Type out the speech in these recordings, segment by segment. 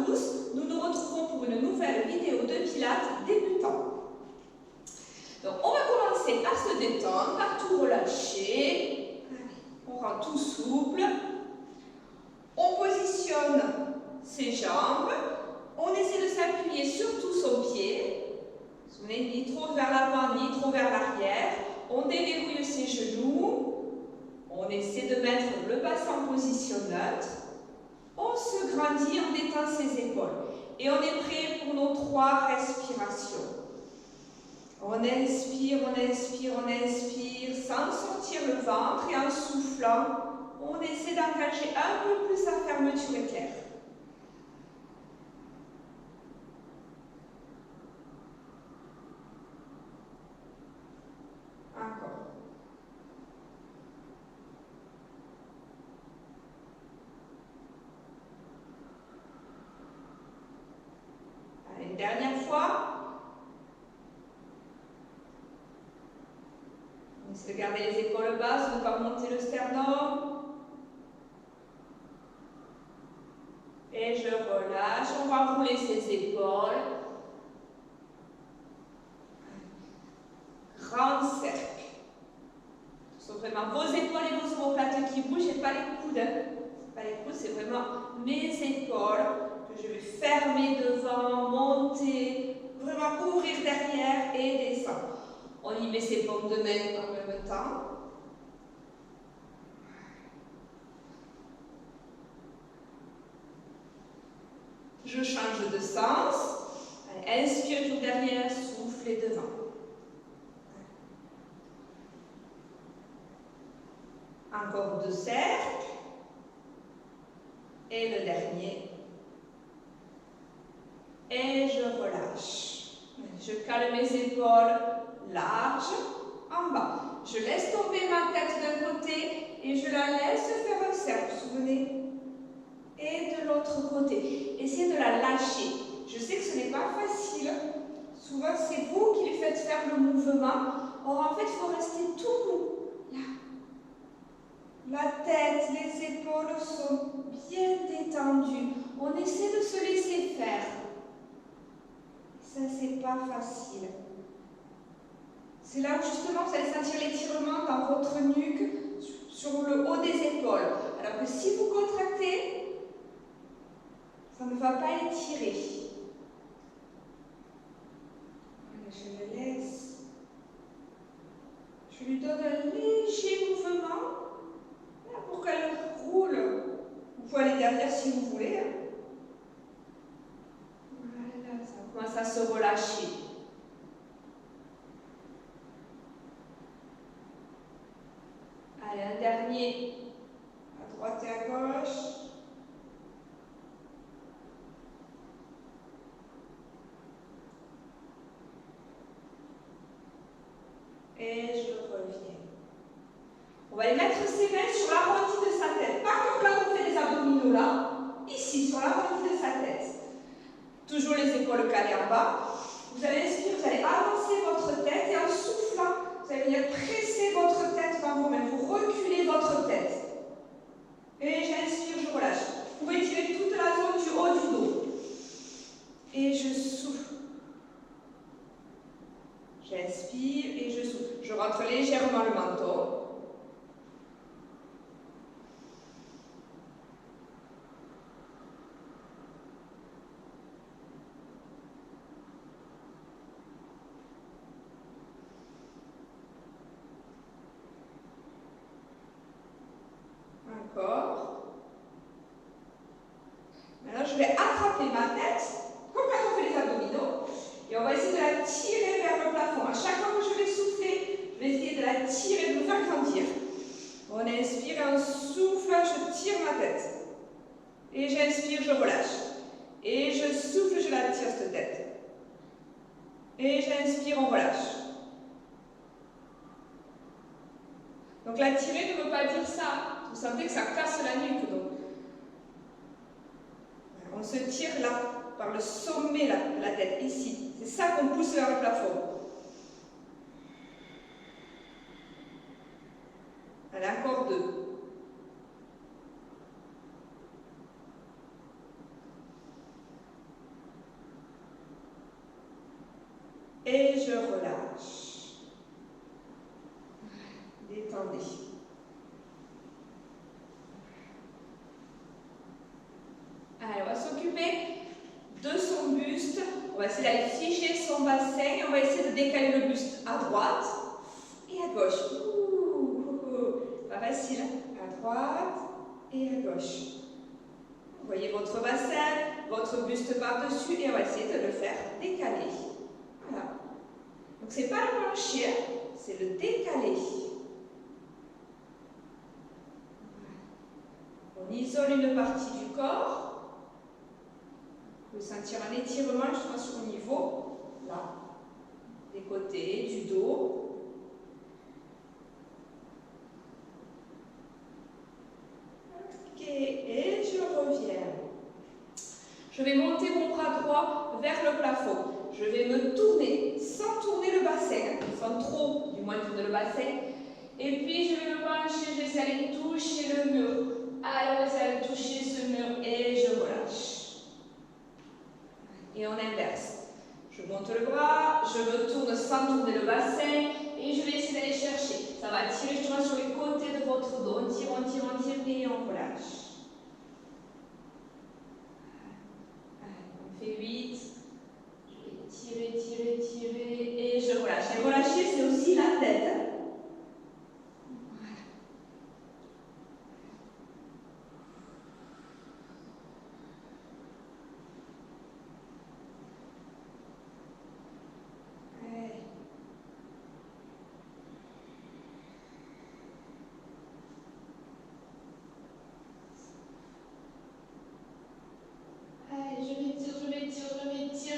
tous, nous nous retrouvons pour une nouvelle vidéo de Pilates débutant. Donc on va commencer à se détendre, à tout relâcher, on rend tout souple, on positionne ses jambes, on essaie de s'appuyer sur tout son pied, vous n'êtes ni trop vers l'avant ni trop vers l'arrière, on déverrouille ses genoux, on essaie de mettre le bassin en position neutre, on se grandit, on détend ses épaules. Et on est prêt pour nos 3 respirations. On inspire, on inspire, on inspire, sans sortir le ventre et en soufflant, on essaie d'engager un peu plus la fermeture éclair. Encore. Allez, une dernière fois. On essaie de garder les épaules basses, de ne pas monter le sternum. Et je relâche. On va rouler ses épaules. Grand cercle. Ce sont vraiment vos épaules et vos omoplates qui bougent et pas les coudes. Pas les coudes, c'est vraiment mes épaules que je vais fermer devant, monter, vraiment ouvrir derrière et descendre. On y met ses paumes de main en même temps. Je change de sens. Allez, inspire tout derrière, soufflez devant. Encore 2 cercles. Et le dernier. Et je relâche. Je cale mes épaules larges en bas. Je laisse tomber ma tête d'un côté et je la laisse faire un cercle. Vous vous souvenez? Et de l'autre côté. Essayez de la lâcher. Je sais que ce n'est pas facile. Souvent, c'est vous qui lui faites faire le mouvement. Or, en fait, il faut rester tout mou. Là. La tête, les épaules sont bien détendues. On essaie de se laisser faire. Ça, c'est pas facile. C'est là où justement vous allez sentir l'étirement dans votre nuque, sur le haut des épaules. Alors que si vous contractez, ça ne va pas étirer. Je le laisse. Je lui donne un léger mouvement là, pour qu'elle roule. Vous pouvez aller derrière si vous voulez. Voilà, ça commence à se relâcher. Allez, un dernier à droite et à gauche. Et je reviens. On va aller mettre ses mains sur l'arrondi de sa tête. Pas comme quand on fait les abdominaux là. Ici, sur l'arrondi de sa tête. Toujours les épaules calées en bas. Vous allez inspirer, vous allez avancer votre tête et en soufflant, vous allez venir presser votre tête dans vos mains. Vous reculez votre tête. Et j'inspire, je relâche. Vous pouvez tirer toute la zone du haut du dos. Et je souffle. J'inspire et je souffle. Je rentre légèrement le menton. Encore. Maintenant, je vais attraper ma tête, comme quand on fait les abdominaux, et on va essayer de la tirer vers le plafond. À chaque fois que je vais souffler, je vais essayer de la tirer, de me faire grandir. On inspire, on souffle, je tire ma tête. Et j'inspire, je relâche. Et je souffle, je la tire cette tête. Et j'inspire, on relâche. Donc la tirer ne veut pas dire ça. Vous sentez que ça casse la nuque. Donc. On se tire là, par le sommet là, de la tête, ici. C'est ça qu'on pousse vers le plafond. Allez, encore 2. Et je relâche. Détendez. Allez, on va s'occuper de son buste. On va essayer d'aller figer son bassin et on va essayer de décaler le buste à droite et à gauche. Pas facile. À droite et à gauche. Vous voyez votre bassin, votre buste par-dessus et on va essayer de le faire décaler. Voilà. Donc c'est pas le pencher, c'est le décaler. On isole une partie du corps. Vous pouvez sentir un étirement justement sur le niveau, là, des côtés, du dos. Ok, et je reviens. Je vais monter mon bras droit vers le plafond. Je vais me tourner, sans tourner le bassin, sans trop, du moins tourner le bassin. Et puis je vais me pencher, je vais essayer d'aller toucher le mur. Alors, on va essayer d'aller toucher ce mur et je relâche. Et on inverse. Je monte le bras, je me tourne sans tourner le bassin et je vais essayer d'aller chercher. Ça va tirer justement sur les côtés de votre dos. On tire, on tire, on tire et on relâche. On fait 8. Je vais tirer, tirer, tirer et je relâche. Et relâcher, c'est aussi la tête.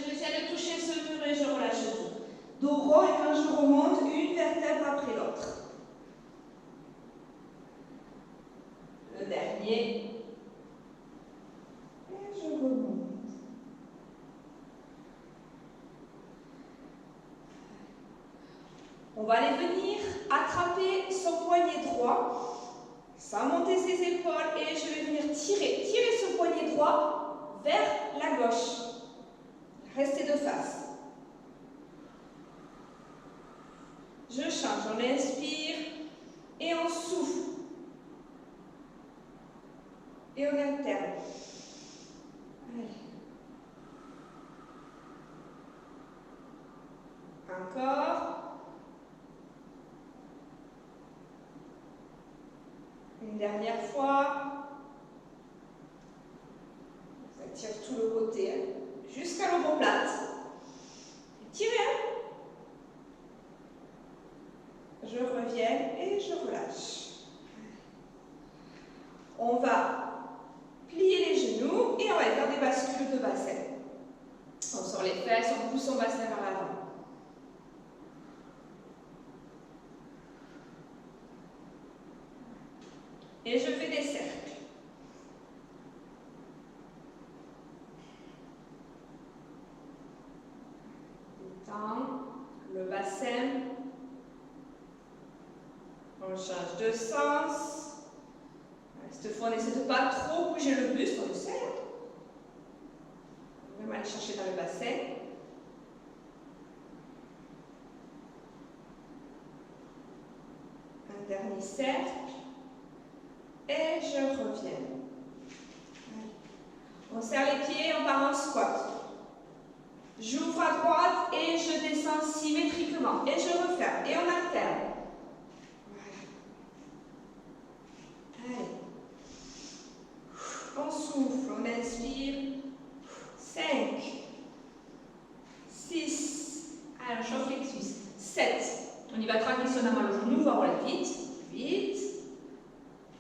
J'essaie de toucher ce mur et je relâche tout. Dos rond et quand je remonte, une vertèbre après l'autre. Le dernier. Et je remonte. On va aller venir attraper son poignet droit, sans monter ses épaules et je vais venir tirer ce poignet droit vers la gauche. Restez de face. Je change, on inspire et on souffle. Et on alterne. Allez. Encore. Une dernière fois. Ça tire tout le côté, hein, jusqu'à l'omoplate. Tirez. Je reviens et je relâche. On va plier les genoux et on va faire des bascules de bassin. On sort les fesses, on pousse son bassin vers l'avant. Et je fais des cercles. Détends le bassin. On change de sens. Cette fois, on essaie de ne pas trop bouger le buste, on essaie. On va vraiment aller chercher dans le bassin. Un dernier cercle. Et je reviens. On serre les pieds, on part en squat. J'ouvre à droite et je descends symétriquement. Et je referme. Et on alterne. Voilà. Allez. On souffle, on inspire. 5, 6, allez, on chauffe les cuisses. 7, on y va tranquillement le genou, on va rouler vite. 8,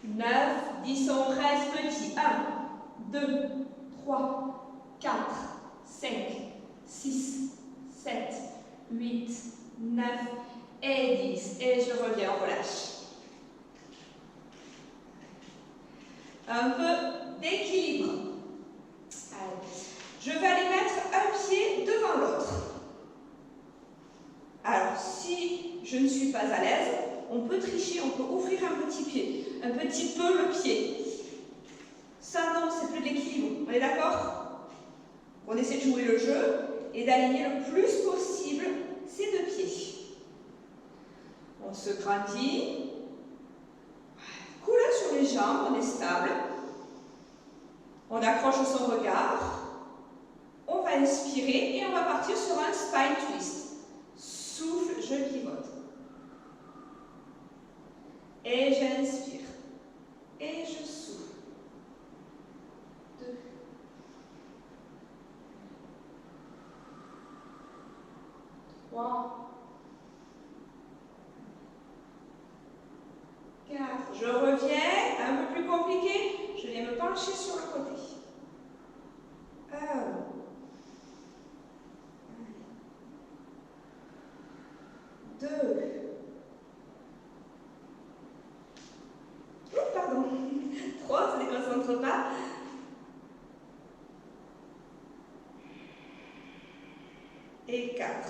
9, 10, on reste petit. 1, 2, 3, 4, 5, 6, 7, 8, 9 et 10. Et je reviens, on relâche. Un peu d'équilibre. Je vais aller mettre un pied devant l'autre. Alors, si je ne suis pas à l'aise, on peut tricher, on peut ouvrir un petit pied, un petit peu le pied. Ça, non, c'est plus de l'équilibre. On est d'accord? On essaie de jouer le jeu et d'aligner le plus possible ses deux pieds. On se grandit. Coule sur les jambes, on est stable. On accroche son regard. On va inspirer et on va partir sur un spine twist. Souffle, je pivote. Et j'inspire. Et je souffle. 2. 3. 4. Je reviens, un peu plus compliqué. Je viens me pencher sur le côté. 1. 2. Pardon. 3, ça ne déconcentre pas. Et 4.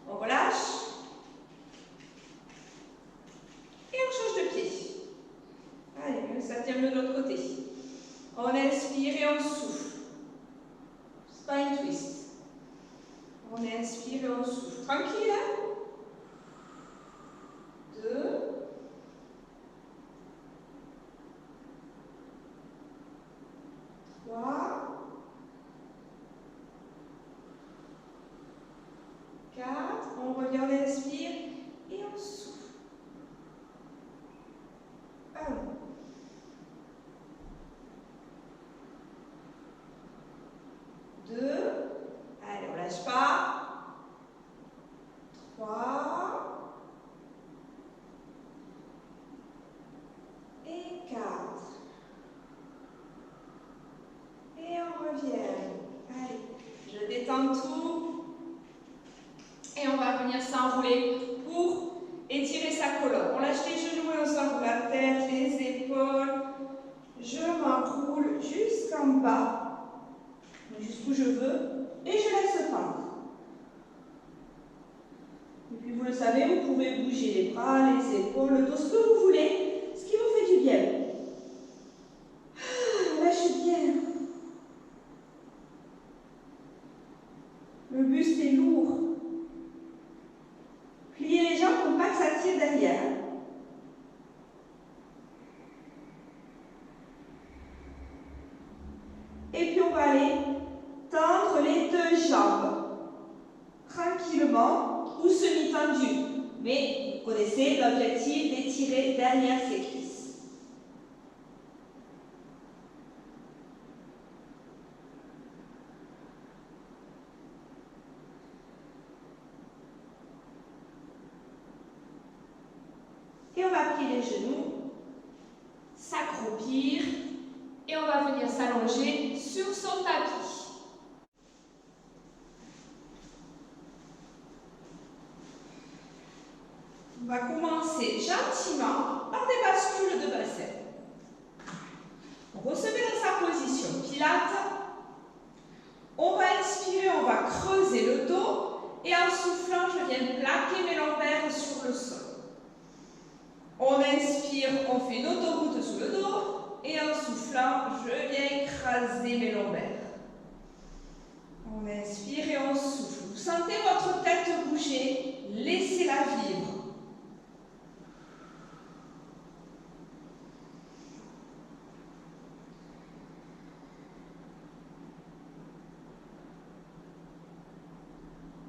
On relâche. Et on change de pied. Allez, ça tient de l'autre côté. On inspire et on souffle. Spine twist. On inspire et on souffle. Tranquille, hein? 2. 3. 4. On revient, on inspire et on souffle. 1. 2. Allez, on lâche pas. 3. Et 4. Et on revient. Allez, je détends tout. Et on va venir s'enrouler pour étirer sa colonne. On lâche les genoux et on s'enroule la tête, les épaules. Je m'enroule jusqu'en bas, jusqu'où je veux, et je laisse pendre. Et puis vous le savez, vous pouvez bouger les bras, les épaules, le dos, ce que vous voulez, ce qui vous fait du bien. Lâchez bien. Le buste est lourd. Pliez les jambes pour pas que ça tire derrière. Et puis on va aller tendre les deux jambes tranquillement ou semi-tendues. Mais vous connaissez l'objectif d'étirer derrière ses cuisses. Et on va plier les genoux, s'accroupir et on va venir s'allonger sur son tapis. On va commencer gentiment par des bascules de bassin. On se met dans sa position pilate. On va inspirer, on va creuser le dos et en soufflant, je viens plaquer mes lombaires sur le sol. On inspire, on fait une autoroute sous le dos et en soufflant, je viens écraser mes lombaires. On inspire et on souffle. Vous sentez votre tête bouger, laissez-la vivre.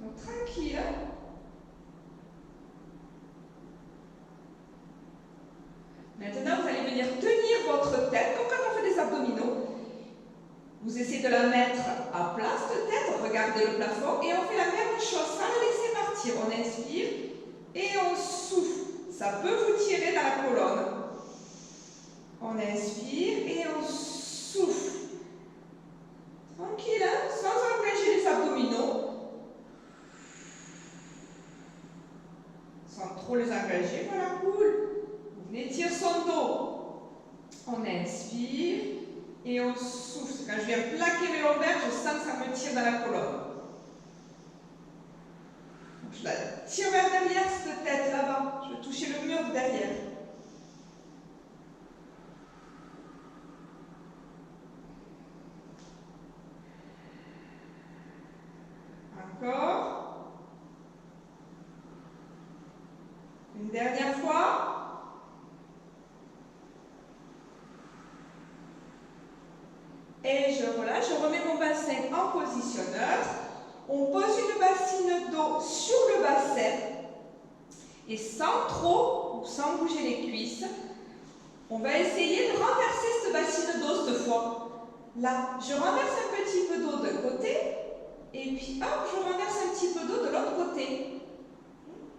Donc tranquille. Maintenant, vous allez venir tenir votre tête, comme quand on fait des abdominaux. Vous essayez de la mettre à plat, cette tête, regardez le plafond, et on fait la même chose sans la laisser partir. On inspire et on souffle. Ça peut vous tirer dans la colonne. On inspire et on souffle. Tranquille, hein, sans engager les abdominaux. Sans trop les engager, voilà, cool. On étire son dos. On inspire et on souffle. Quand je viens plaquer mes lombaires, je sens que ça me tire dans la colonne. Je la tire vers derrière, cette tête là-bas. Je vais toucher le mur de derrière. Encore. Une dernière fois. Et je relâche, je remets mon bassin en positionneur. On pose une bassine d'eau sur le bassin. Et sans trop, ou sans bouger les cuisses, on va essayer de renverser cette bassine d'eau cette fois. Là, je renverse un petit peu d'eau d'un côté. Et puis hop, je renverse un petit peu d'eau de l'autre côté.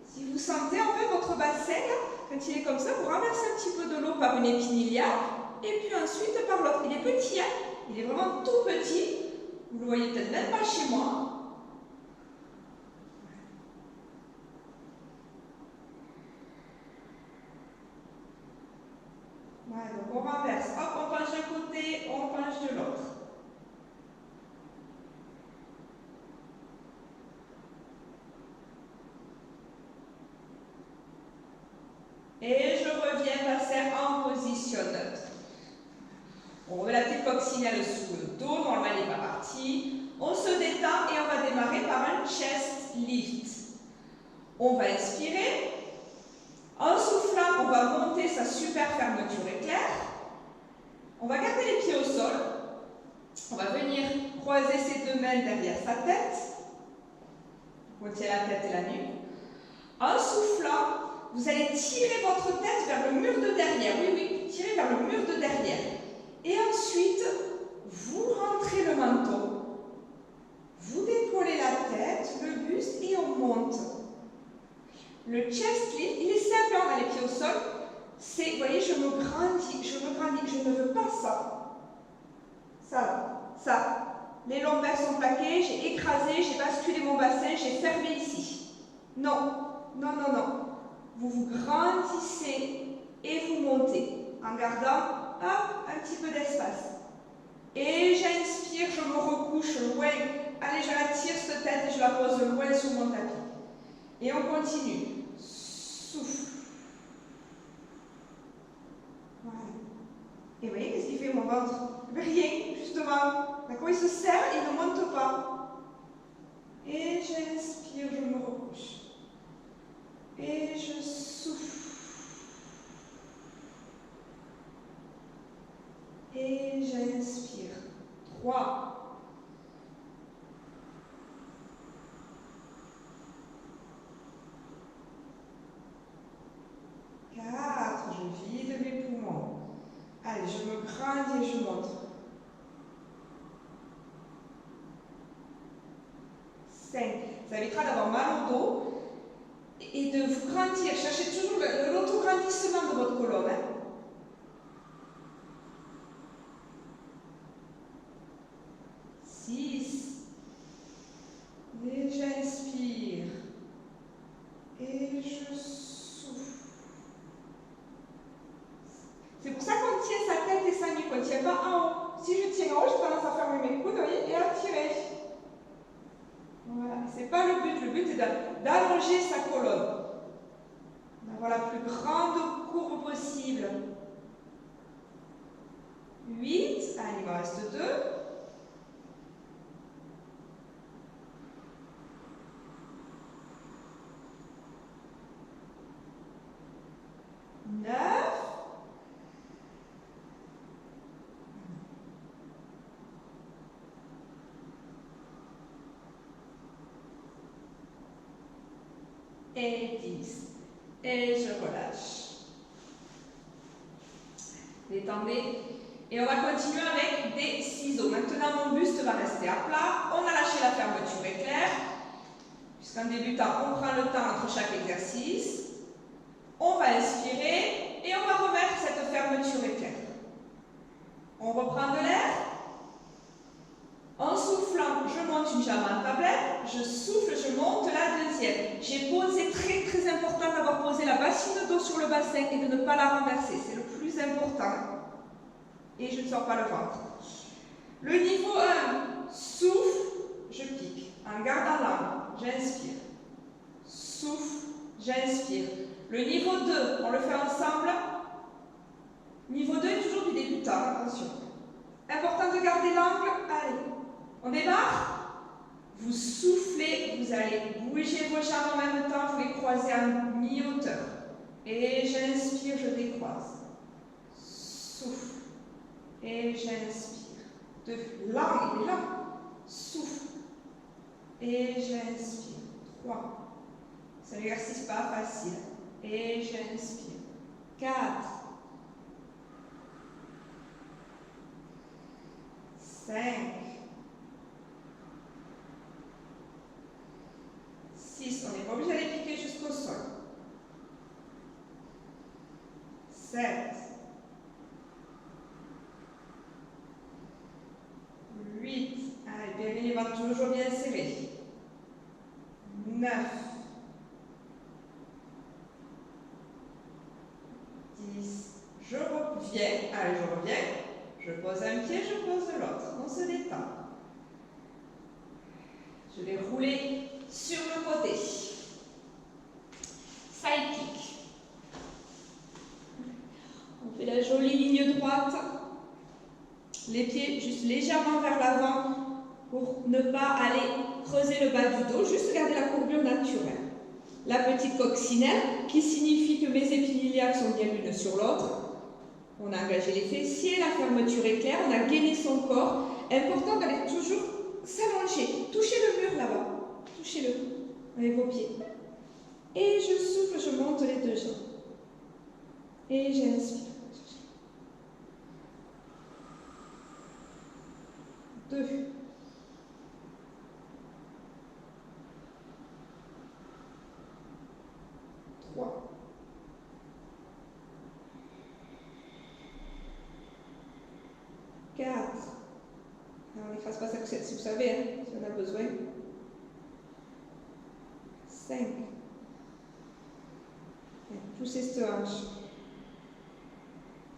Si vous sentez en fait votre bassin, là, quand il est comme ça, vous renversez un petit peu de l'eau par une épinilière. Et puis ensuite par l'autre. Il est petit, hein? Il est vraiment tout petit. Vous le voyez peut-être même pas chez moi. Voilà, donc on renverse. Hop, on penche d'un côté, on penche de l'autre. Et je reviens passer en position neutre. On remet la petite coccinelle sous le dos, normalement elle n'est pas partie. On se détend et on va démarrer par un chest lift. On va inspirer. En soufflant, on va monter sa super fermeture éclair. On va garder les pieds au sol. On va venir croiser ses deux mains derrière sa tête. On tient la tête et la nuque. En soufflant, vous allez tirer votre tête vers le mur de derrière. Oui, oui, tirez vers le mur de derrière. Et ensuite, vous rentrez le menton. Vous décollez la tête, le buste et on monte. Le chest lift, il est simple, on a les pieds au sol. C'est, vous voyez, je me grandis, je ne veux pas ça. Ça. Les lombaires sont plaqués, j'ai écrasé, j'ai basculé mon bassin, j'ai fermé ici. Non. Vous vous grandissez et vous montez en gardant un petit peu d'espace. Et j'inspire, je me recouche loin. Allez, je la tire cette tête et je la pose loin sur mon tapis. Et on continue. Souffle. Voilà. Et vous voyez, qu'est-ce qu'il fait mon ventre? Rien, justement. D'accord, il se serre et il ne monte pas. Et j'inspire, je me recouche. Et je souffle. Et j'inspire. 3. 4, je vide mes poumons. Allez, je me grandis et je monte. 5. Ça évitera d'avoir mal au dos et de vous grandir. Cherchez toujours l'autograndissement de votre colonne. Hein. 6. Et j'inspire. Et je souffle. C'est pour ça qu'on tient sa tête et sa nuque, on ne tient pas en haut. Si je tiens en haut, j'ai tendance à fermer mes coudes, voyez, et à tirer. Voilà, c'est pas le but c'est d'allonger sa colonne. D'avoir la plus grande courbe possible. 8, allez, il me reste 2. 9. Et 10. Et je relâche. Détendez. Et on va continuer avec des ciseaux. Maintenant, mon buste va rester à plat. On a lâché la fermeture éclair. Puisqu'en débutant, on prend le temps entre chaque exercice. On va inspirer et on va remettre cette fermeture éclair. On reprend de l'air. En soufflant, je monte une jambe en tablette. Je souffle, je monte la deuxième. J'ai posé, très important d'avoir posé la bassine d'eau sur le bassin et de ne pas la renverser. C'est le plus important. Et je ne sors pas le ventre. Le niveau 1, souffle, je pique. En gardant l'angle, j'inspire. Souffle, j'inspire. Le niveau 2, on le fait ensemble. Niveau 2 est toujours du débutant, attention. Important de garder l'angle. Allez, on démarre. Vous soufflez, vous allez bouger vos jambes en même temps, vous les croisez à mi-hauteur. Et j'inspire, je décroise. Souffle. Et j'inspire. 2. Là, il est là. Souffle. Et j'inspire. 3. C'est un exercice pas facile. Et j'inspire. 4. 5. 6. On n'est pas obligé d'aller piquer jusqu'au sol. 7. 8. Allez, bien les ventres toujours bien serrés. 9. 10. Je reviens. Allez, je reviens. Je pose un pied, je pose l'autre. On se détend. Je vais rouler sur le côté. Side kick. On fait la jolie ligne droite. Les pieds juste légèrement vers l'avant pour ne pas aller creuser le bas du dos, juste garder la courbure naturelle. La petite coccinelle qui signifie que mes épines iliaques sont bien l'une sur l'autre. On a engagé les fessiers, la fermeture est claire, on a gainé son corps. Important d'aller toujours s'allonger. Touchez le mur là-bas. Touchez-le avec vos pieds. Et je souffle, je monte les deux jambes. Et j'inspire. 2. 3. 4. On n'écrase pas ça si vous savez, hein, si on a besoin. 5. Poussez cette hanche.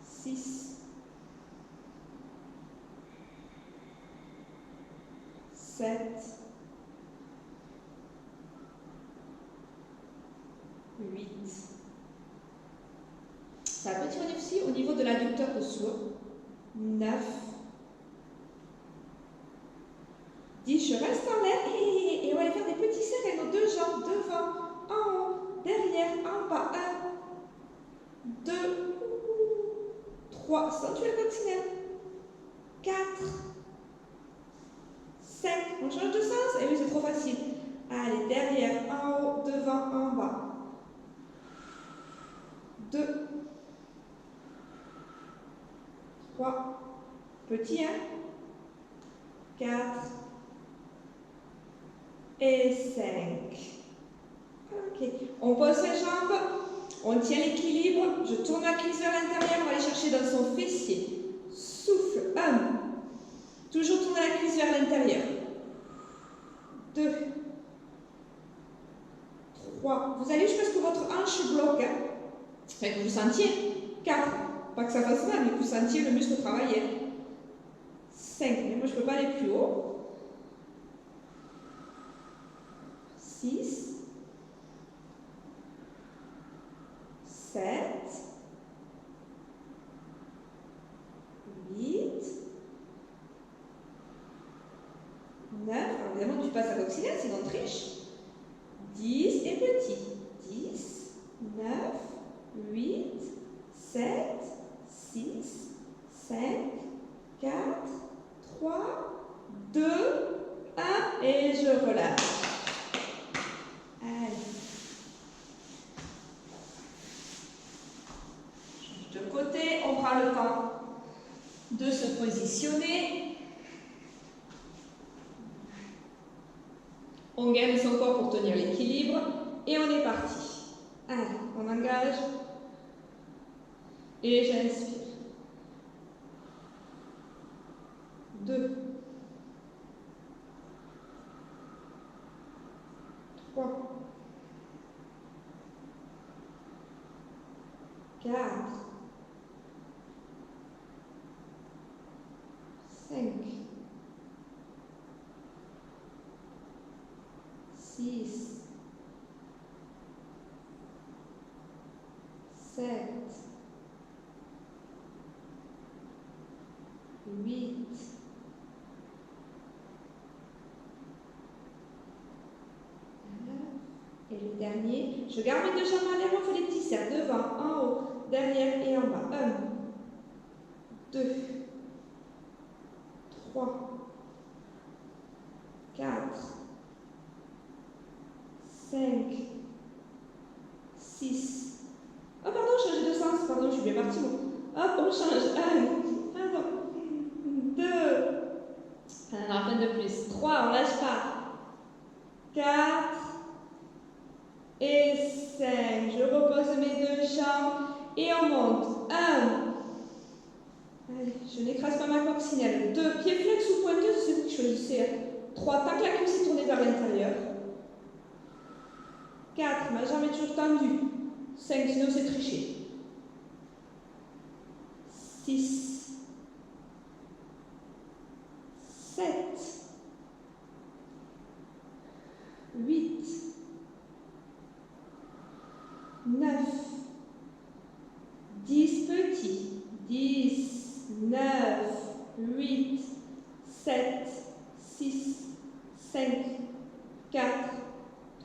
6. 7. 8. Ça peut tirer aussi au niveau de l'adducteur de sourd. 9. 10. Je reste en l'air et on va aller faire des petits cercles avec nos deux jambes devant, en haut, derrière, en bas. 1, 2, 3. Accentuez le coccinelle. 4. 5. On change de sens. Et oui, c'est trop facile. Allez, derrière, en haut, devant, en bas. 2. 3. Petit 1. 4. Et 5. Ok. On pose ses jambes. On tient l'équilibre. Je tourne la cuisse vers l'intérieur. On va aller chercher dans son fessier. Souffle. 1. Toujours tourner la cuisse vers l'intérieur. 2. 3. Vous allez jusqu'à ce que votre hanche bloque. Hein? Enfin, que vous sentiez. 4. Pas que ça fasse mal, mais que vous sentiez le muscle travailler. 5. Mais moi, je ne peux pas aller plus haut. 6. 7. 8. 9. Alors, évidemment, tu passes à coccinelle, sinon on triche. 10 et petit. 10, 9, 8, 7, 6, 5, 4, 3, 2, 1 et je relâche. Allez. Change de côté, on prend le temps de se positionner. On garde son corps pour tenir l'équilibre et on est parti. Allez, on engage et j'inspire. 2, 3, 4, 5, 6, 7, 8, 9 et le dernier. Je garde mes deux jambes en l'air, on fait les petits cercles. Devant, en haut, derrière et en bas. 1, 2, 3, 4, 5, 6. Oh, pardon, changer de sens. Pardon, je suis bien partie. Hop, on change. 1, pardon. 2. Alors, un de plus. 3, on lâche pas. 4 et 5. Je repose mes deux jambes et on monte. 1. Allez, je n'écrase pas ma coccinelle. 2. Pieds flex ou pointeux, c'est ce que je choisissais. 3. Tant que la cuisse est tournée vers l'intérieur. 4. Ma jambe est toujours tendue. 5. Sinon, c'est tricher. 6. 7. 8. 9. 10 petits. 10, 9, 8, 7, 6, 5, 4,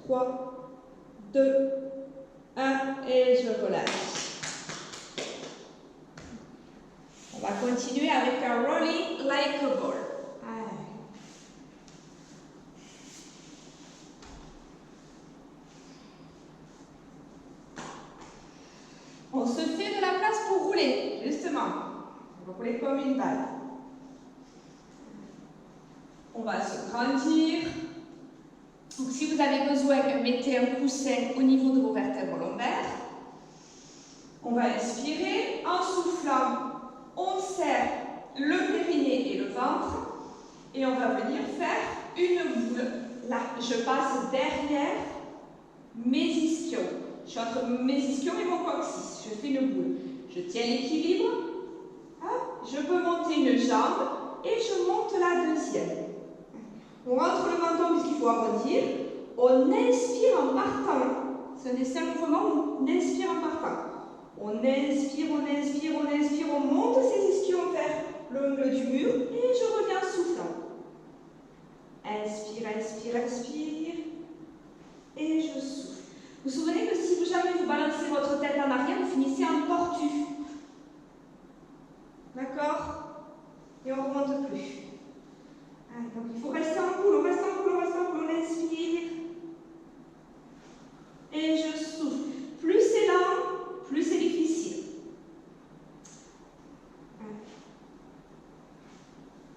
3, 2, 1 et je relâche. On va continuer avec un rolling like a ball. On se fait de la place pour rouler, justement. On va rouler comme une balle. On va se grandir. Donc, si vous avez besoin, mettez un coussin au niveau de vos vertèbres lombaires. On va inspirer. En soufflant, on serre le périnée et le ventre. Et on va venir faire une boule. Là, je passe derrière mes ischions. Je suis entre mes ischions et mon coccyx. Je fais une boule. Je tiens l'équilibre. Je peux monter une jambe et je monte la deuxième. On rentre le menton puisqu'il faut arrondir. On inspire en partant. Ce n'est un mouvement où on inspire en partant. On inspire, on inspire, on inspire. On monte ses ischions vers l'angle du mur et je reviens en soufflant. Inspire, inspire, inspire. Et je souffle. Vous vous souvenez que si jamais vous balancez votre tête en arrière, vous finissez en tortue. D'accord? Et on ne remonte plus. Allez, donc il faut rester en boule, on reste en boule, on reste en boule, on inspire. Et je souffle. Plus c'est lent, plus c'est difficile.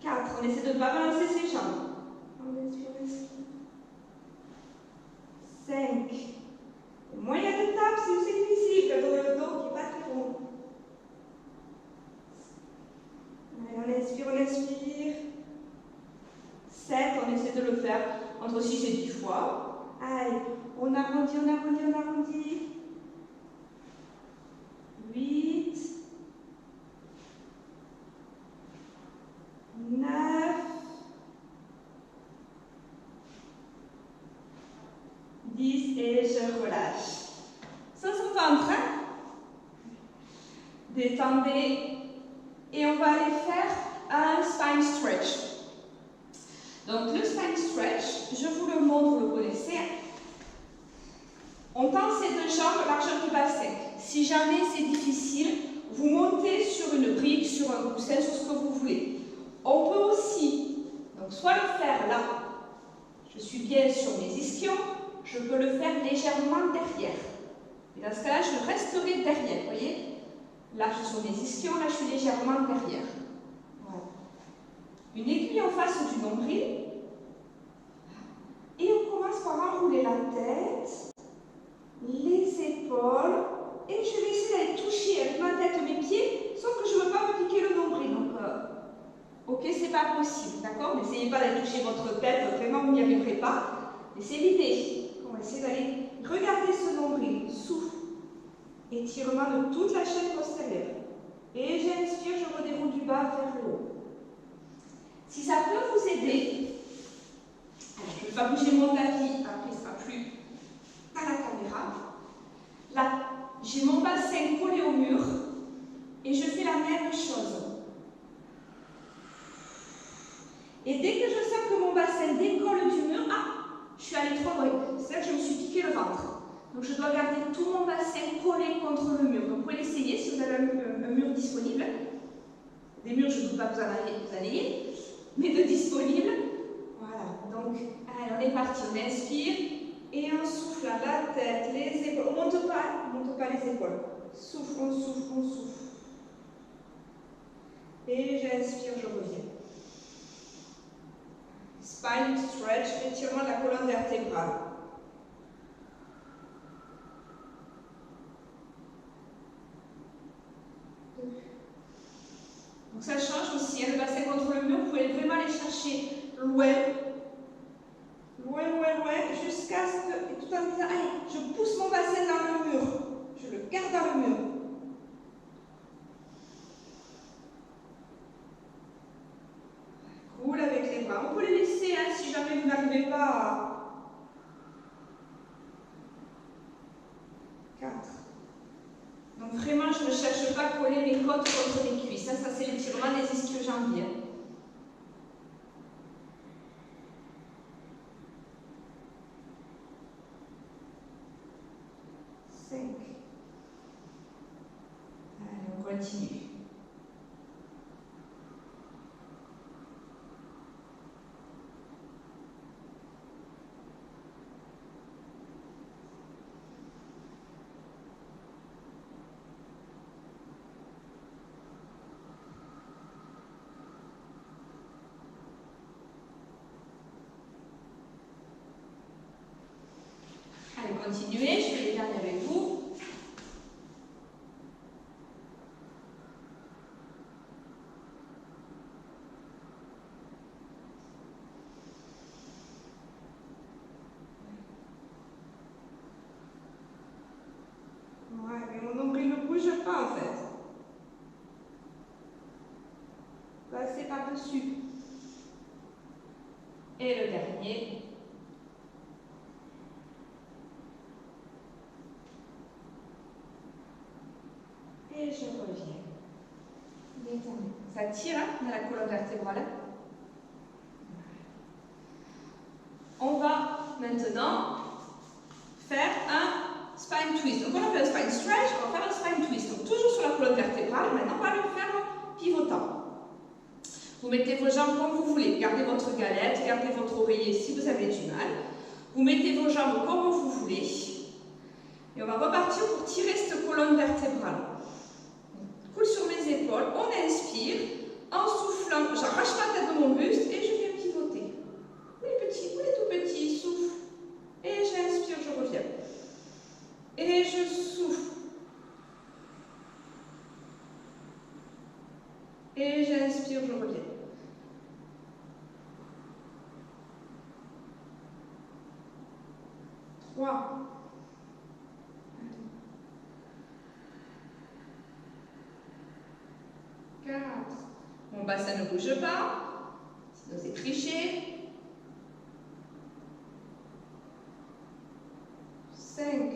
4, on essaie de ne pas balancer ses jambes. On inspire, on inspire. 5. Moins il y a de tapes, c'est difficile quand on a le dos qui n'est pas très rond. Allez, on inspire, on inspire. 7, on essaie de le faire entre 6 et 10 fois. Allez, on arrondit, on arrondit, on arrondit. 8. 9. 10 et je relâche. Sans entendre, hein? Détendez et on va aller faire un spine stretch. Donc le spine stretch, je vous le montre, vous le connaissez. On tend ses deux jambes largeur du bassin. Si jamais c'est difficile, vous montez sur une brique, sur un coussin, sur ce que vous voulez. On peut aussi, donc soit le faire là, je suis bien sur mes ischions, je peux le faire légèrement derrière. Et dans ce cas-là, je resterai derrière, vous voyez? Là, je suis sur mes ischions, là, je suis légèrement derrière. Voilà. Une aiguille en face du nombril. Et on commence par enrouler la tête, les épaules. Et je vais essayer d'aller toucher avec ma tête mes pieds, sauf que je ne veux pas me piquer le nombril. Donc, ok, c'est pas possible, d'accord? N'essayez pas d'aller toucher votre tête, vraiment, vous n'y arriverez pas. Mais c'est l'idée. On va essayer d'aller regarder ce nombril, souffle, étirement de toute la chaîne postérieure. Et j'inspire, je redéroule du bas vers le haut. Si ça peut vous aider, alors je ne vais pas bouger mon tapis, après il ne sera plus à la caméra. Là, j'ai mon bassin collé au mur et je fais la même chose. Et dès que je sens que mon bassin décolle du mur, je suis allée trop loin. C'est là que je me suis piqué le ventre. Donc je dois garder tout mon bassin collé contre le mur. Donc vous pouvez l'essayer si vous avez un mur disponible. Des murs, je ne doute pas que vous en ayez, mais de disponibles. Voilà, donc allez, on est parti. On inspire et on souffle à la tête, les épaules. On ne monte pas les épaules. Souffle, on souffle, on souffle. Et j'inspire, je reviens. Spine stretch, étirement de la colonne vertébrale. Donc ça change aussi, hein, le bassin contre le mur, vous pouvez vraiment aller chercher loin, jusqu'à ce que, et tout en disant, allez, je pousse mon bassin dans le mur, je le garde dans le mur. Cool avec les bras, vous pouvez les laisser hein, si jamais vous n'arrivez pas à... 4. Donc vraiment, je ne cherche pas à coller mes côtes contre les cuisses. Ça c'est l'étirement des ischio-jambiers. 5. Allez, on continue. Allez, continuez, je fais les derniers avec vous. Ouais, mais mon nombril ne bouge pas en fait. Passez par-dessus. Et le dernier. Et je reviens. Détendez. Ça tire hein, dans la colonne vertébrale. On va maintenant faire un spine twist. Donc on a fait un spine stretch, on va faire un spine twist. Donc toujours sur la colonne vertébrale. Maintenant on va le faire en pivotant. Vous mettez vos jambes comme vous voulez. Gardez votre galette, gardez votre oreiller si vous avez du mal. Vous mettez vos jambes comme vous voulez. Et on va repartir pour tirer cette colonne vertébrale. Coule sur mes épaules, on inspire, en soufflant, j'arrache ma tête de mon buste et je viens pivoter. Où les petits, où les tout petits, souffle. Et j'inspire, je reviens. Et je souffle. Et j'inspire, je reviens. Trois. Mon bassin ne bouge pas, sinon c'est triché. 5.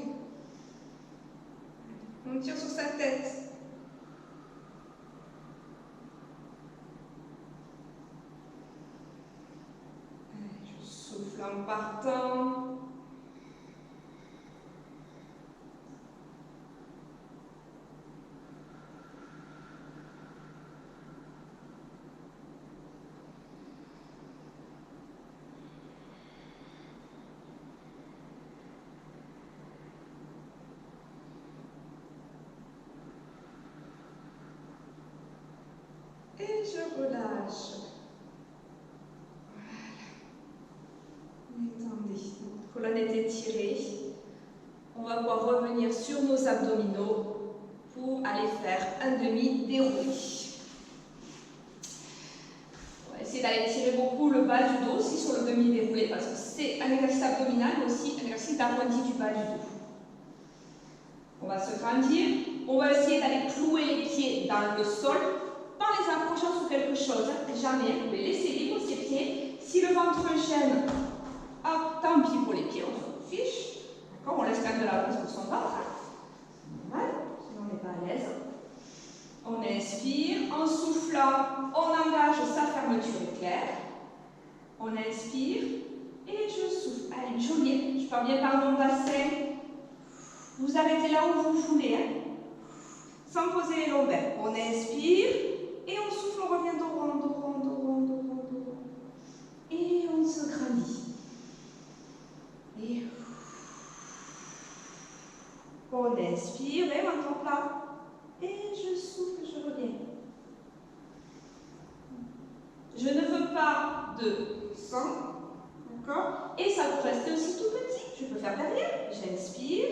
On tire sur sa tête. Je souffle en partant. Et je relâche. Voilà. Détendez. La colonne est étirée. On va pouvoir revenir sur nos abdominaux pour aller faire un demi-déroulé. On va essayer d'aller tirer beaucoup le bas du dos aussi sur le demi-déroulé parce que c'est un exercice abdominal mais aussi un exercice d'arrondi du bas du dos. On va se grandir. On va essayer d'aller clouer les pieds dans le sol. Pas les accrochant sur quelque chose, jamais. Vous pouvez laisser libre ces pieds. Si le ventre gêne, hop, tant pis pour les pieds, on s'en fiche. D'accord, on laisse quand même de la place pour son ventre. Normal, sinon on n'est pas à l'aise. On inspire, en soufflant, on engage sa fermeture éclair. On inspire et je souffle. Allez, je viens, je pars bien par mon bassin. Vous arrêtez là où vous voulez, hein, sans poser les lombaires. On inspire et on souffle, on revient dos rond, dos rond, dos rond, dos rond, dos rond. Et on se grandit. Et on inspire, et maintenant plat. Et je souffle, je reviens. Je ne veux pas de sang, d'accord? Et ça peut rester aussi tout petit. Je peux faire derrière. J'inspire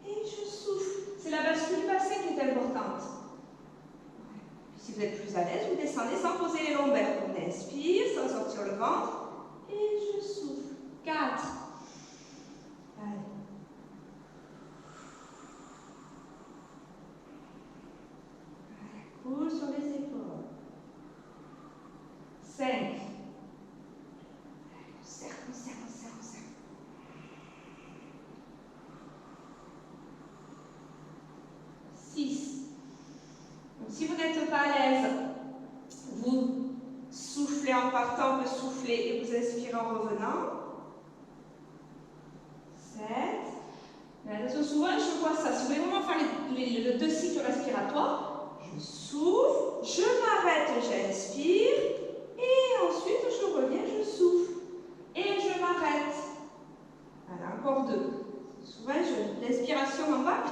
et je souffle. C'est la bascule du bassin qui est importante. Puis si vous êtes plus à l'aise, vous descendez sans poser les lombaires. On inspire sans sortir le ventre et je souffle. 4. Allez. Coule sur les épaules. 5. On serre, on serre, on serre, on serre. 6. Donc, si vous n'êtes pas à l'aise, vous soufflez en partant, vous soufflez et vous inspirez en revenant. 7. Mais attention, souvent je vois ça. Si vous voulez vraiment faire le 2 cycles respiratoires, je souffle, je m'arrête, j'inspire, et ensuite je reviens, je souffle, et je m'arrête. Voilà, encore 2. Souvent, l'inspiration en bas,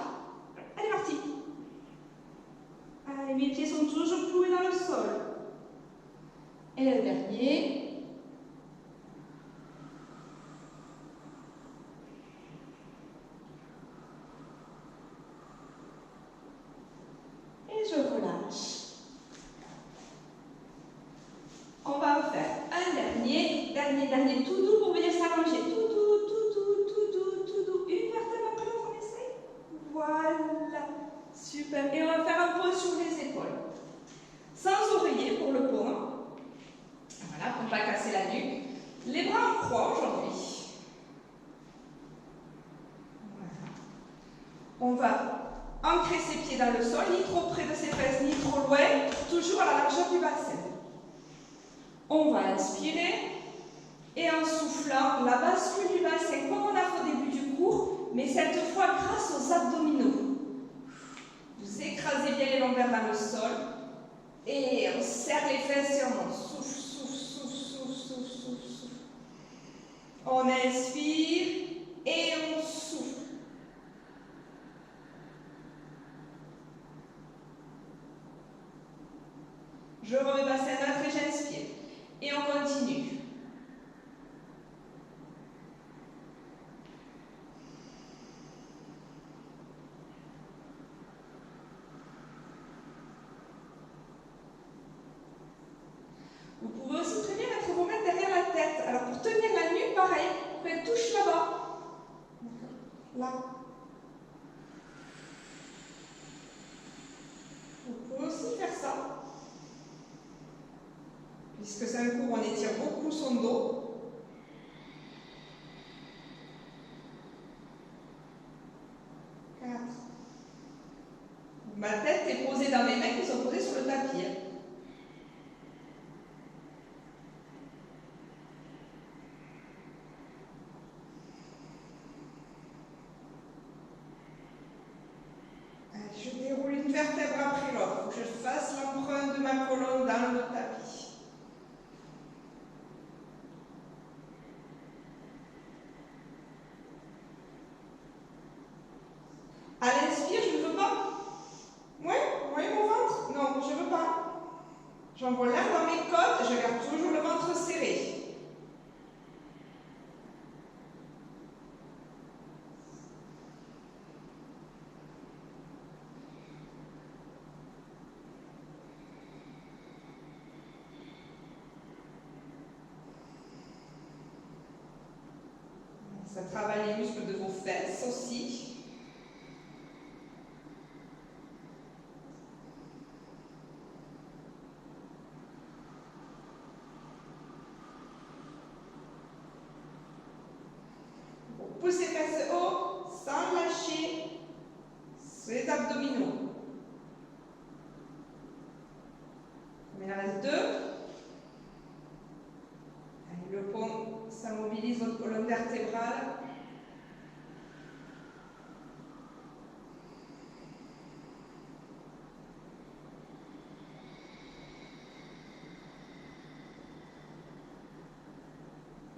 elle est partie. Allez, mes pieds sont toujours cloués dans le sol. Et le dernier. Et je relâche. On va en faire un dernier, tout doux pour venir s'allonger. Tout doux, tout doux, tout doux, tout doux. Une vertèbre après l'autre, on essaye. Voilà. Super. Et on va faire un pause sur les épaules. Sans oreiller pour le pont. Voilà, pour ne pas casser la nuque. Les bras en croix aujourd'hui. Voilà. On va ancrer ses pieds dans le sol, ni trop près de ses fesses, ni trop loin, toujours à la largeur du bassin. On va inspirer et en soufflant, la bascule du bassin comme on a fait au début du cours, mais cette fois grâce aux abdominaux. Vous écrasez bien les lombaires dans le sol et on serre les fesses et on souffle, souffle, souffle, souffle, souffle, souffle, souffle. On inspire et on souffle. Je remets bassin neutre et j'inspire. Et on continue. Vous pouvez aussi très bien mettre vos mains derrière la tête. Alors pour tenir la nuque, pareil, vous pouvez toucher là-bas. Là. Vous pouvez aussi faire ça. Puisque c'est un cours où on étire beaucoup son dos. Ma tête est posée dans mes mains qui sont posées sur le tapis. Je déroule une vertèbre après l'autre. Il faut que je fasse l'empreinte de ma colonne dans le tapis. À l'inspire, je ne veux pas. Oui, vous voyez mon ventre? Non, je ne veux pas. J'envoie l'air dans mes côtes, je garde toujours le ventre serré. Ça travaille les muscles de vos fesses aussi. Poussez fesses haut sans lâcher les abdominaux. Il en reste 2. Le pont, ça mobilise votre colonne vertébrale.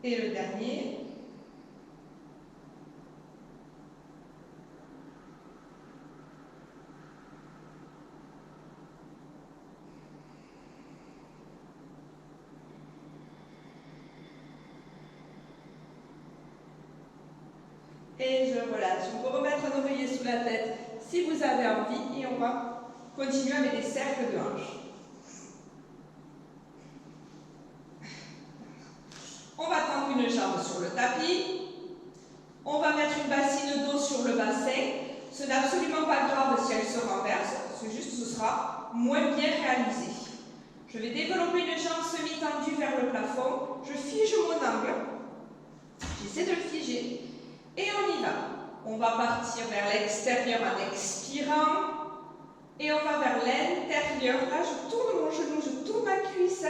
Et le dernier. Et je relâche. On peut remettre un oreiller sous la tête si vous avez envie et on va continuer avec des cercles de hanches. On va tendre une jambe sur le tapis. On va mettre une bassine d'eau sur le bassin. Ce n'est absolument pas grave si elle se renverse, c'est juste que ce sera moins bien réalisé. Je vais développer une jambe semi-tendue vers le plafond. Je fige mon angle. J'essaie de le figer. Et on y va. On va partir vers l'extérieur en expirant. Et on va vers l'intérieur. Là, je tourne mon genou, je tourne ma cuisse.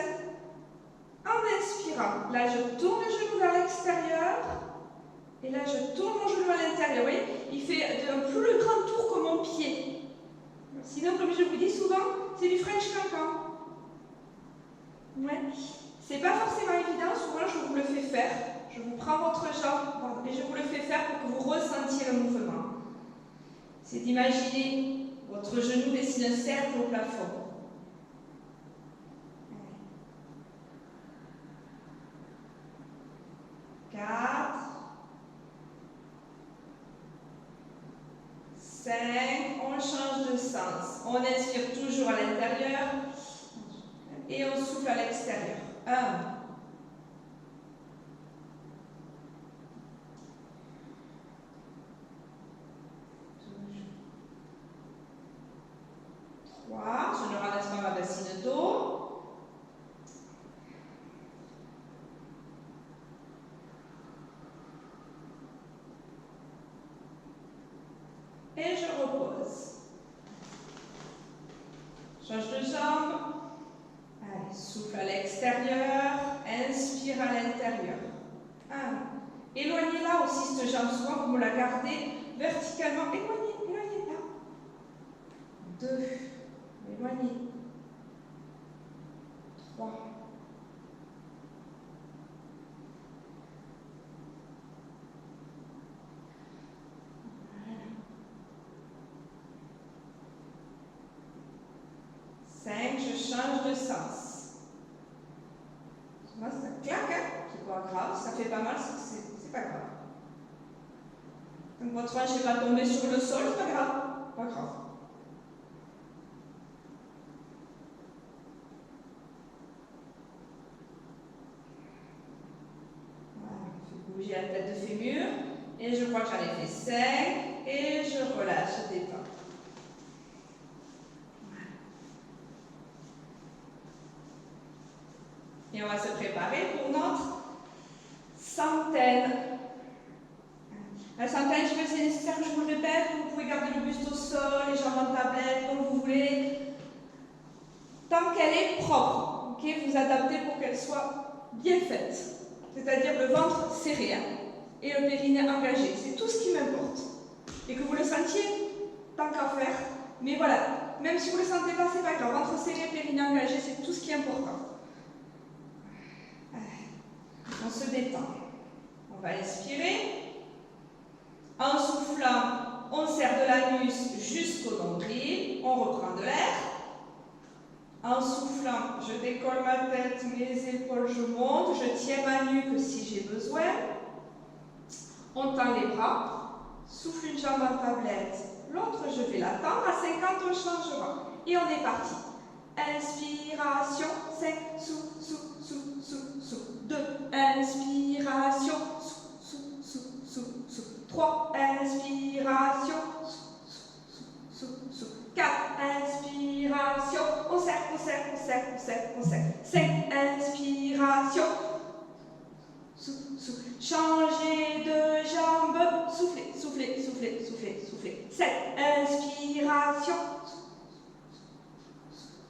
En inspirant. Là, je tourne le genou vers l'extérieur. Et là, je tourne mon genou à l'intérieur. Vous voyez, il fait un plus grand tour que mon pied. Sinon, comme je vous dis souvent, c'est du French cancan. Ouais. C'est pas forcément évident. Souvent, je vous le fais faire. Je vous prends votre jambe et je vous le fais faire pour que vous ressentiez le mouvement. C'est d'imaginer votre genou dessine un cercle au plafond. 4, 5, on change de sens. On inspire toujours à l'intérieur et on souffle à l'extérieur. 1, 3, je ne ramasse pas ma bassine d'eau. Et je repose. Change de jambe. Allez, souffle à l'extérieur. Inspire à l'intérieur. 1. Éloignez-la aussi, cette jambe. Souvent, vous me la gardez verticalement. Éloignez-la. 2. Éloignez. 3. 5, je change de sens. Moi, ça claque, hein? C'est pas grave, ça fait pas mal, c'est pas grave. Donc votre hanche n'est pas tombée sur le sol, c'est pas grave. Pas grave. Voilà, je fais bouger la tête de fémur. Et je crois que j'en ai fait 5. Et je relâche, je détends. Et on va se préparer pour notre centaine. La centaine, je veux que c'est nécessaire que je vous le répète. Vous pouvez garder le buste au sol, les jambes en tablette, comme vous voulez. Tant qu'elle est propre, okay, vous adaptez pour qu'elle soit bien faite. C'est-à-dire le ventre serré et le périnée engagé. C'est tout ce qui m'importe. Et que vous le sentiez, tant qu'à faire. Mais voilà, même si vous ne le sentez pas, c'est pas grave. Ventre serré, périnée engagé, c'est tout ce qui est important. On se détend. On va inspirer. En soufflant, on serre de l'anus jusqu'au nombril. On reprend de l'air. En soufflant, je décolle ma tête, mes épaules, je monte. Je tiens ma nuque si j'ai besoin. On tend les bras. Souffle une jambe en tablette. L'autre, je vais la tendre. À 50, on changera. Et on est parti. Inspiration. 5, sous. 2, inspiration, sous. 3, inspiration, sous. 4, inspiration, on serre. 5, inspiration, sous. Changez de jambe, soufflez. 7, inspiration.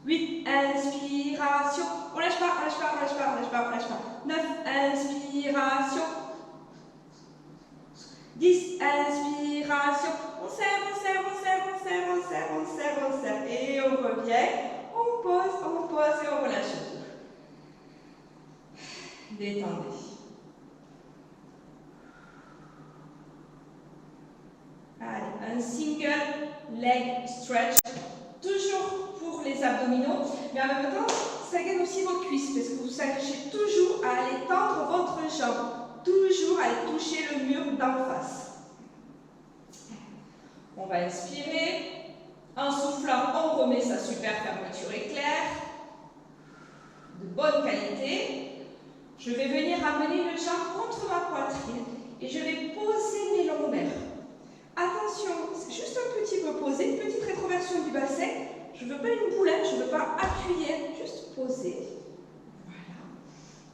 8, inspiration. On lâche pas. 9, inspiration. 10, inspiration. On serre. Et on revient. On pose et on relâche tout. Détendez. ça gaine aussi vos cuisses parce que vous cherchez toujours à aller tendre votre jambe, toujours à aller toucher le mur d'en face. On va inspirer. En soufflant, on remet sa super fermeture éclair. De bonne qualité. Je vais venir amener le jambe contre ma poitrine et je vais poser mes lombaires. Attention, c'est juste un petit peu posé, une petite rétroversion du bassin. Je ne veux pas une boulette, je ne veux pas appuyer, juste poser. Voilà.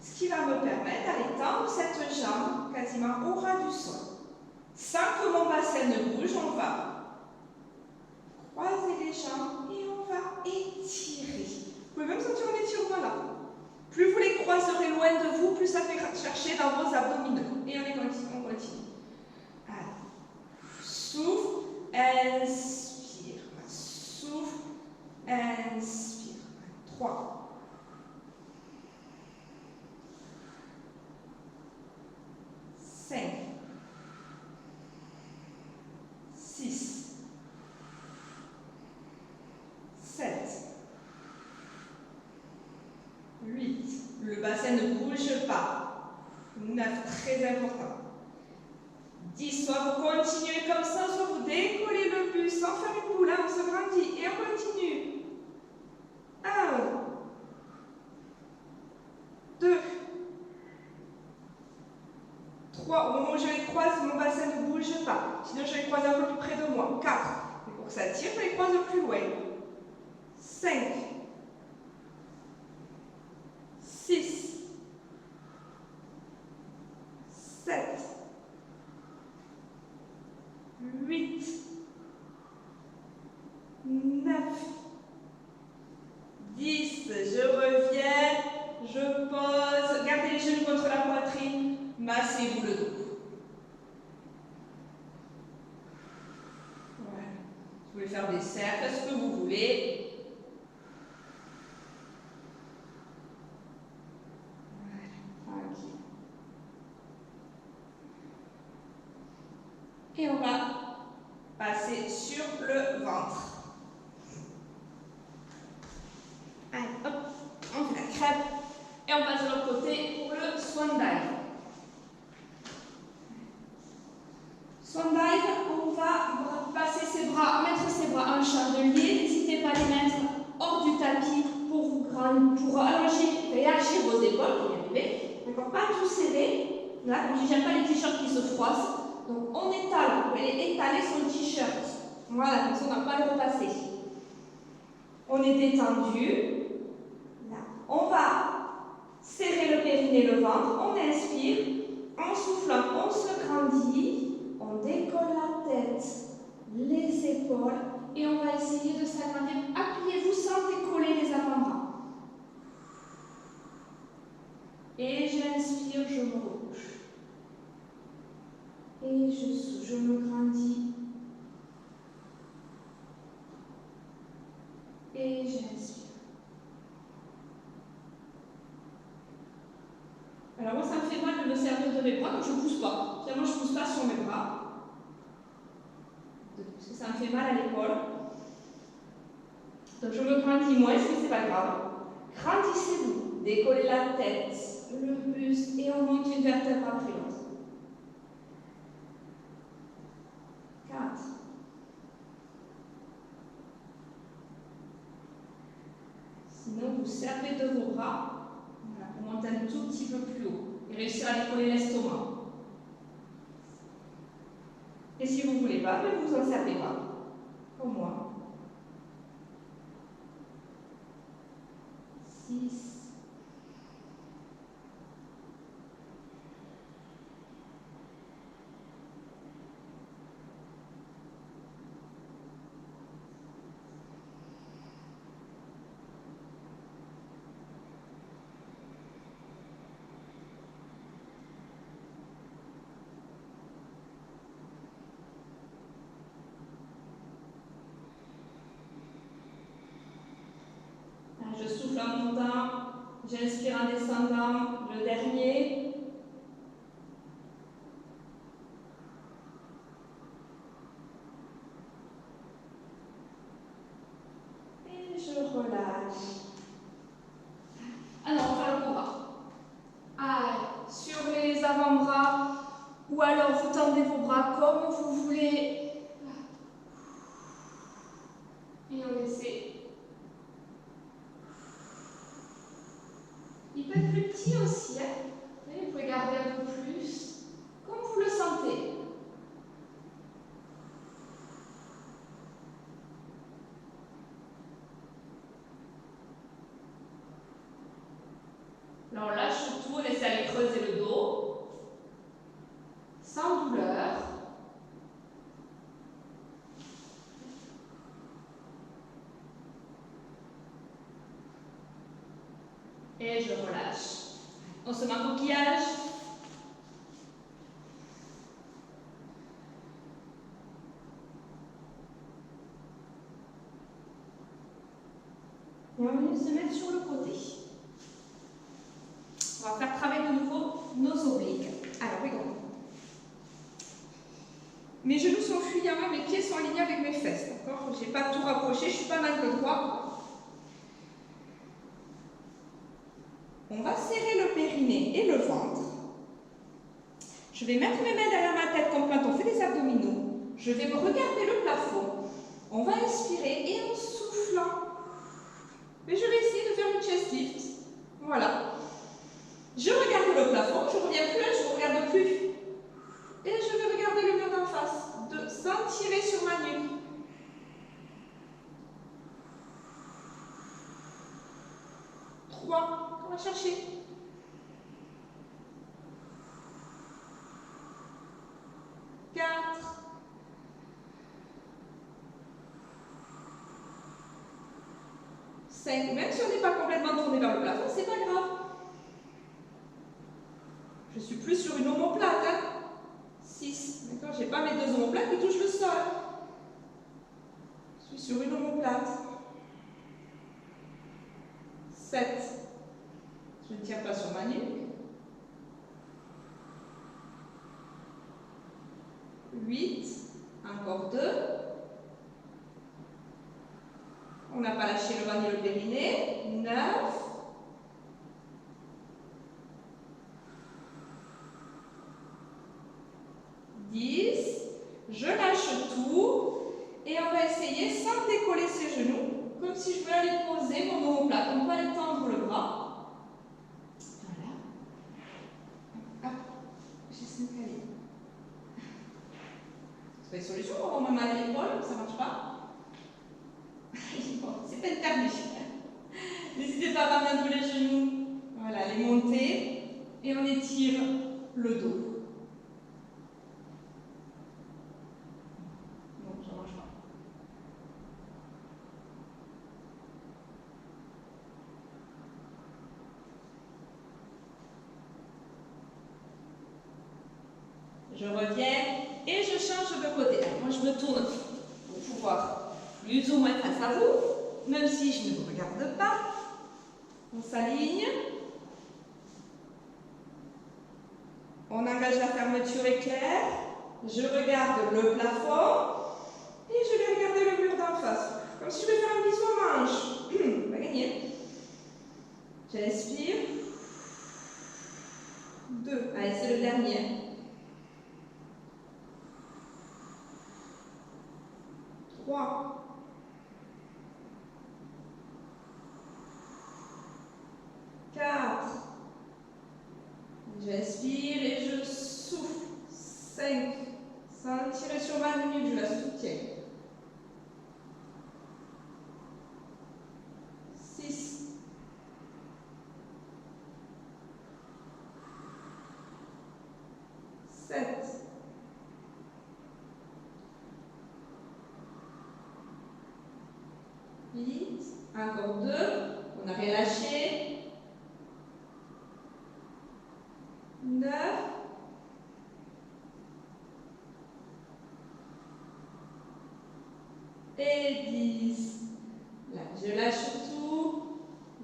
Ce qui va me permettre d'aller tendre cette jambe quasiment au ras du sol. Sans que mon bassin ne bouge, on va croiser les jambes et on va étirer. Vous pouvez même sentir un étirement là. Plus vous les croiserez loin de vous, plus ça fait chercher dans vos abdominaux. Et on continue. Allez. Souffle, inspire. Souffle, inspire. 3. 5. 6. 7, 8, le bassin ne bouge pas, 9, très important, 10, soit vous continuez comme ça, soit vous décollez le buste sans faire une boule, on se grandit et on continue, 1, 2, 3, au moment où je les croise, mon bassin ne bouge pas, sinon je les croise un peu plus près de moi, 4, et pour que ça tire, je les croise plus loin, 5, 6, 7, 8, 9, 10, je reviens, je pose, gardez les genoux contre la poitrine, massez-vous le dos. Voilà. Vous pouvez faire des cercles, ce que vous voulez. Et on va passer sur le ventre. Allez, hop, on fait la crêpe. Et on passe de l'autre côté pour le swan dive. Swan dive, on va passer ses bras, mettre ses bras en chandelier. N'hésitez pas à les mettre hors du tapis pour allonger, relâcher vos épaules, pour y arriver. D'accord, pas tout serré. Là, comme je dis, j'aime pas les t-shirts qui se froissent. Donc on étale, vous pouvez étaler son t-shirt. Voilà, comme ça on n'a pas à le repasser. On est détendu. Là. On va serrer le périnée, le ventre. On inspire. En soufflant, on se grandit. On décolle la tête, les épaules. Et on va essayer de s'agrandir. Appuyez-vous sans décoller les avant-bras. Et j'inspire, je me rebouche. Et je me grandis. Et j'inspire. Alors moi, ça me fait mal de me servir de mes bras, donc je ne pousse pas. Finalement, je ne pousse pas sur mes bras. Parce que ça me fait mal à l'épaule. Donc je me grandis moins, mais ce n'est pas grave. Grandissez-vous. Décollez la tête, le buste, et on monte une vertèbre après l'autre. 4. Sinon, vous servez de vos bras voilà, pour monter un tout petit peu plus haut et réussir à décoller l'estomac. Et si vous ne voulez pas, vous en servez pas, comme moi. 6. 7. Je souffle en montant. sur les avant-bras, ou alors vous tendez vos bras comme vous voulez. Et on essaie. Il peut être plus petit aussi, hein. Vous pouvez garder un peu plus, comme vous le sentez. Là, on lâche tout, on essaie d'aller creuser le dos, sans douleur. Et je relâche. On se met un coquillage. Et on va venir se mettre sur le côté. On va faire travailler de nouveau nos obliques. Alors, regardez. Mes genoux sont fuyants, mes pieds sont alignés avec mes fesses. D'accord? Je n'ai pas tout rapproché, je ne suis pas mal de droit. On va serrer le périnée et le ventre. Je vais mettre mes mains derrière ma tête comme quand on fait des abdominaux. Je vais me regarder le plafond. On va inspirer et en soufflant. Mais je vais essayer de faire une chest lift. Voilà. Je regarde le plafond, je ne reviens plus là, je ne regarde plus. Et je vais regarder le mur d'en face, sans tirer sur ma nuque. Trois. On va chercher. 4. 5. Même si on n'est pas complètement tourné vers le plafond, c'est pas grave. Je suis plus sur une omoplate. Hein. 6. D'accord, je n'ai pas mes deux omoplates qui touchent le sol. Je suis sur une omoplate. 7. Je ne tiens pas sur ma nuque. 8. Encore 2. On n'a pas lâché le bas ni le périnée. 9. 10. Je lâche tout. Et on va essayer sans décoller ses genoux, comme si je voulais aller poser mon omoplate. On va aller tendre le bras. Voilà. Hop. J'essaie de caler. C'est pas une solution, on va mal à l'épaule, ça ne marche pas. Bon, c'est peut-être perdu. N'hésitez pas à ramener un peu les genoux. Voilà, les monter. Et on étire le dos. Non, ça ne marche pas. Je reviens et je change de côté. Alors, moi, je me tourne pour pouvoir plus ou moins face à vous, même si je ne vous regarde pas. On s'aligne. On engage la fermeture éclair. Je regarde le plafond et je vais regarder le mur d'en face. Comme si je vais faire un bisou en manche. On va gagner. J'inspire. 2. Allez, c'est le dernier. 3. 4. J'inspire et je souffle. 5. Sans tirer sur ma nuque, je la soutiens. 6. 7. 8. Encore 2. On a relâché. 9. Et 10. Là, je lâche tout.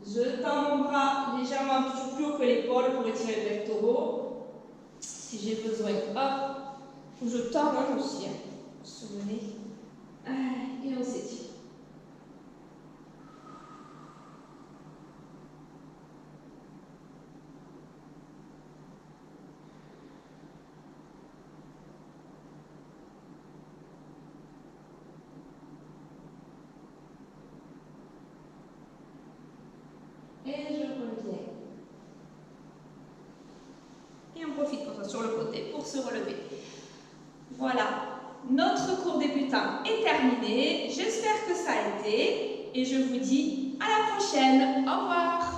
Je tends mon bras légèrement toujours plus haut que l'épaule pour étirer les pectoraux. Si j'ai besoin, hop, je tends hein, aussi. Hein. Vous vous souvenez. Et on s'étire. Et on profite qu'on soit sur le côté pour se relever. Voilà, notre cours débutant est terminé. J'espère que ça a été et je vous dis à la prochaine. Au revoir.